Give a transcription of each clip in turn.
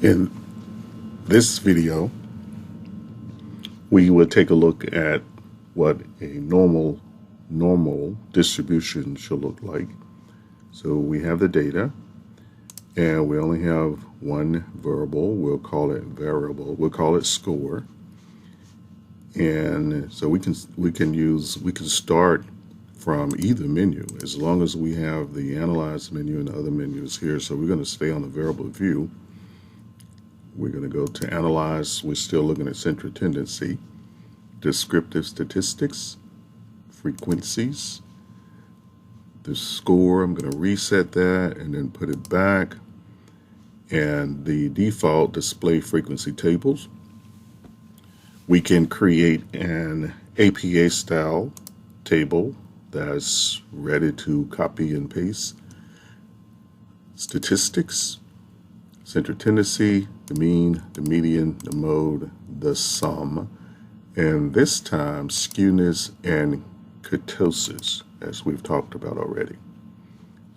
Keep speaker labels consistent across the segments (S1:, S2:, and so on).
S1: In this video, we will take a look at what a normal distribution should look like. So we have the data, and we only have one variable. We'll call it variable. We'll call it score. And so we can start from either menu as long as we have the analyze menu and other menus here. So we're going to stay on the variable view. We're going to go to analyze. We're still looking at central tendency, descriptive statistics, frequencies, the score. I'm going to reset that and then put it back. And the default display frequency tables. We can create an APA style table that's ready to copy and paste. Statistics, central tendency, the mean, the median, the mode, the sum, and this time skewness and kurtosis, as we've talked about already.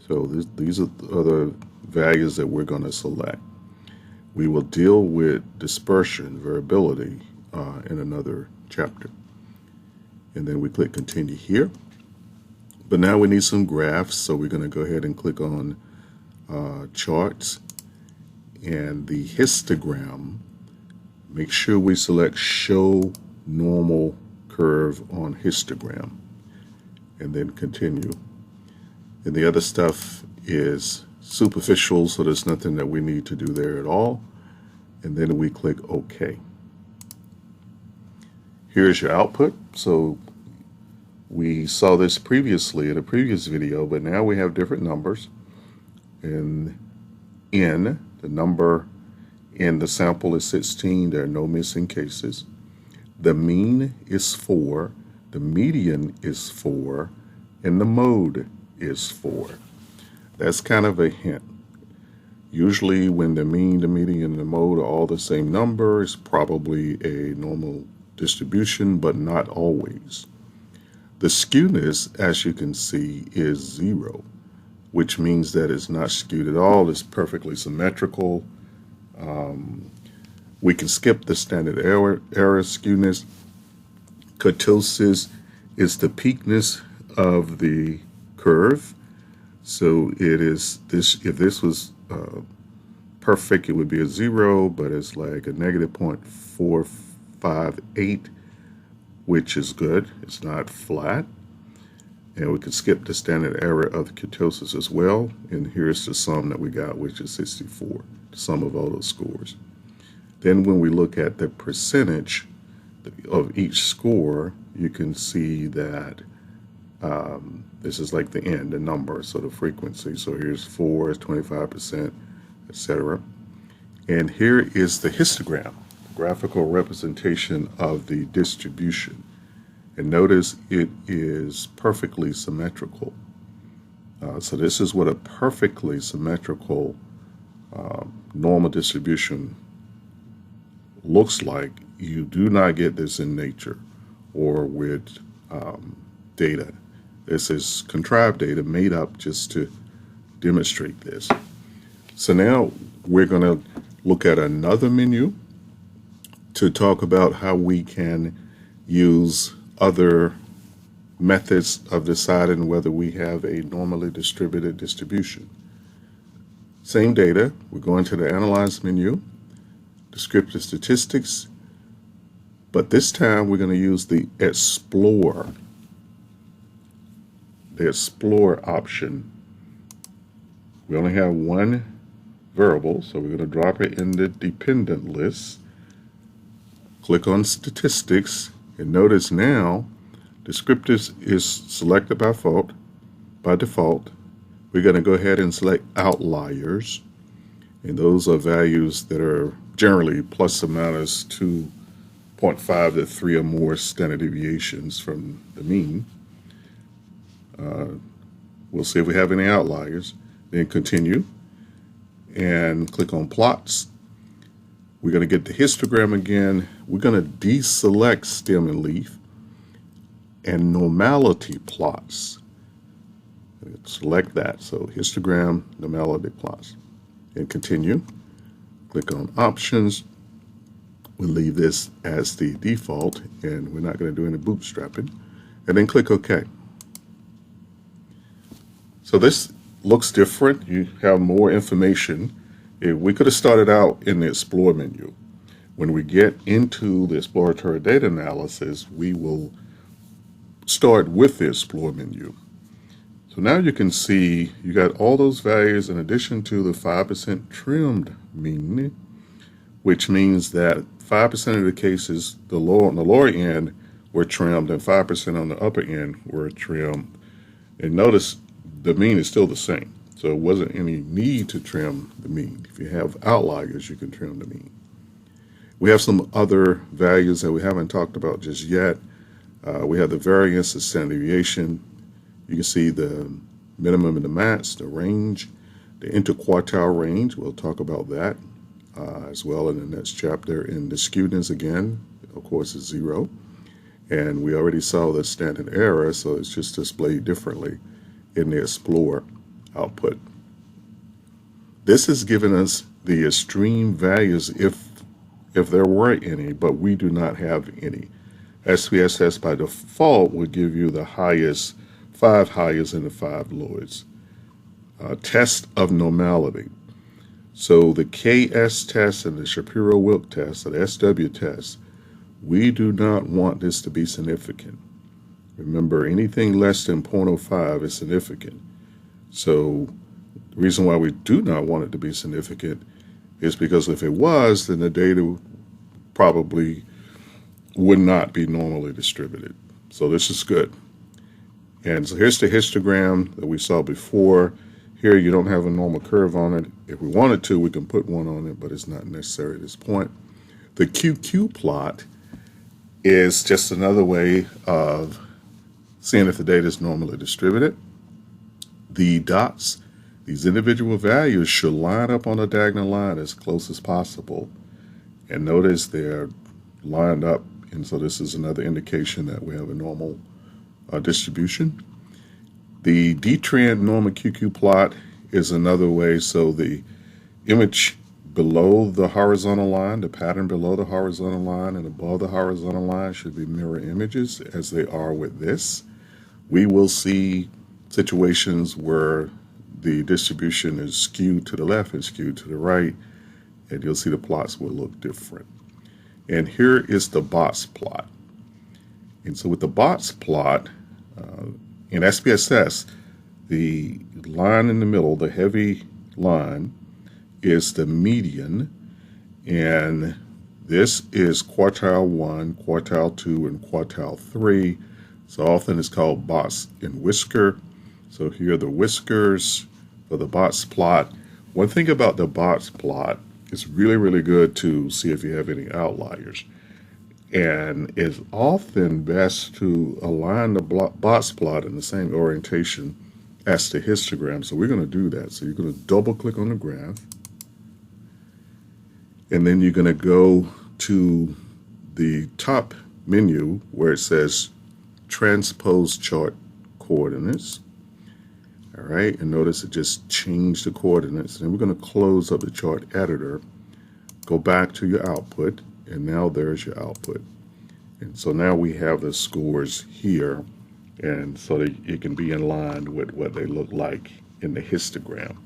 S1: So these are the other values that we're going to select. We will deal with dispersion, variability in another chapter. And then we click continue here. But now we need some graphs, so we're going to go ahead and click on charts and the histogram. Make sure we select show normal curve on histogram and then continue. And the other stuff is superficial, so there's nothing that we need to do there at all. And then we click OK. Here's your output. So we saw this previously in a previous video, but now we have different numbers. And N, the number in the sample is 16. There are no missing cases. The mean is 4. The median is 4. And the mode is 4. That's kind of a hint. Usually when the mean, the median, and the mode are all the same number, it's probably a normal distribution, but not always. The skewness, as you can see, is 0, which means that it's not skewed at all. It's perfectly symmetrical. We can skip the standard error skewness. Kurtosis is the peakness of the curve. So it is this. If this was perfect, it would be a 0, but it's like a negative 0.458, which is good. It's not flat. And we could skip the standard error of the kurtosis as well. And here's the sum that we got, which is 64, the sum of all those scores. Then when we look at the percentage of each score, you can see that this is like the end, the number, so the frequency. So here's 4, is 25%, etc. And here is the histogram, the graphical representation of the distribution. And notice it is perfectly symmetrical. So this is what a perfectly symmetrical normal distribution looks like. You do not get this in nature or with data. This is contrived data made up just to demonstrate this. So now we're going to look at another menu to talk about how we can use other methods of deciding whether we have a normally distributed distribution. Same data, we're going to the Analyze menu, Descriptive Statistics, but this time we're going to use the Explore option. We only have one variable, so we're going to drop it in the dependent list. Click on Statistics, and notice now Descriptive is selected by default. We're going to go ahead and select Outliers, and those are values that are generally plus or minus 2.5 to 3 or more standard deviations from the mean. We'll see if we have any outliers. Then continue and click on plots. We're going to get the histogram again. We're going to deselect stem and leaf and normality plots. Select that. So histogram, normality plots. And continue. Click on Options. We'll leave this as the default, and we're not going to do any bootstrapping. And then click OK. So this looks different. You have more information. We could have started out in the Explore menu. When we get into the exploratory data analysis, we will start with the Explore menu. So now you can see you got all those values in addition to the 5% trimmed mean, which means that 5% of the cases on the lower end were trimmed and 5% on the upper end were trimmed. And notice the mean is still the same. So it wasn't any need to trim the mean. If you have outliers, you can trim the mean. We have some other values that we haven't talked about just yet. We have the variance, the standard deviation. You can see the minimum and the max, the range, the interquartile range. We'll talk about that as well in the next chapter. And the skewness, again, of course, is 0. And we already saw the standard error, so it's just displayed differently in the Explore output. This is giving us the extreme values if there were any, but we do not have any. SPSS by default will give you the highest, 5 highest and the 5 lowest. Test of normality. So the KS test and the Shapiro-Wilk test, or the SW test, we do not want this to be significant. Remember, anything less than 0.05 is significant. So the reason why we do not want it to be significant is because if it was, then the data probably would not be normally distributed. So this is good. And so here's the histogram that we saw before. Here you don't have a normal curve on it. If we wanted to, we can put one on it, but it's not necessary at this point. The QQ plot is just another way of seeing if the data is normally distributed. The dots, these individual values, should line up on a diagonal line as close as possible. And notice they're lined up, and so this is another indication that we have a normal distribution. The D-trend normal QQ plot is another way, so the image below the horizontal line, the pattern below the horizontal line and above the horizontal line should be mirror images as they are with this. We will see situations where the distribution is skewed to the left and skewed to the right, and you'll see the plots will look different. And here is the box plot. And so with the box plot, in SPSS, the line in the middle, the heavy line, is the median, and this is quartile 1, quartile 2, and quartile 3. So often it's called box and whisker. So here are the whiskers for the box plot. One thing about the box plot, it's really, really good to see if you have any outliers. And it's often best to align the box plot in the same orientation as the histogram. So we're going to do that. So you're going to double click on the graph. And then you're going to go to the top menu where it says transpose chart coordinates. All right, and notice it just changed the coordinates. And we're going to close up the chart editor, go back to your output, and now there's your output. And so now we have the scores here, and so that it can be in line with what they look like in the histogram.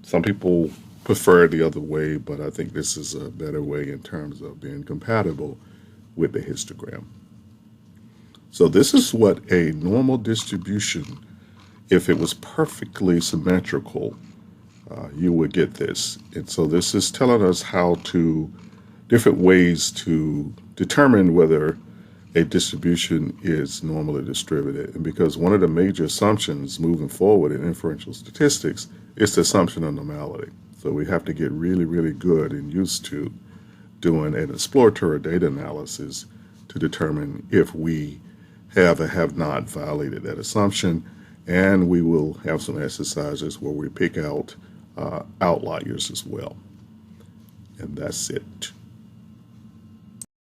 S1: Some people prefer the other way, but I think this is a better way in terms of being compatible with the histogram. So this is what a normal distribution, if it was perfectly symmetrical, you would get this. And so this is telling us how to, different ways to determine whether a distribution is normally distributed. And because one of the major assumptions moving forward in inferential statistics is the assumption of normality. So we have to get really, really good and used to doing an exploratory data analysis to determine if we have or have not violated that assumption. And we will have some exercises where we pick out outliers as well. And that's it.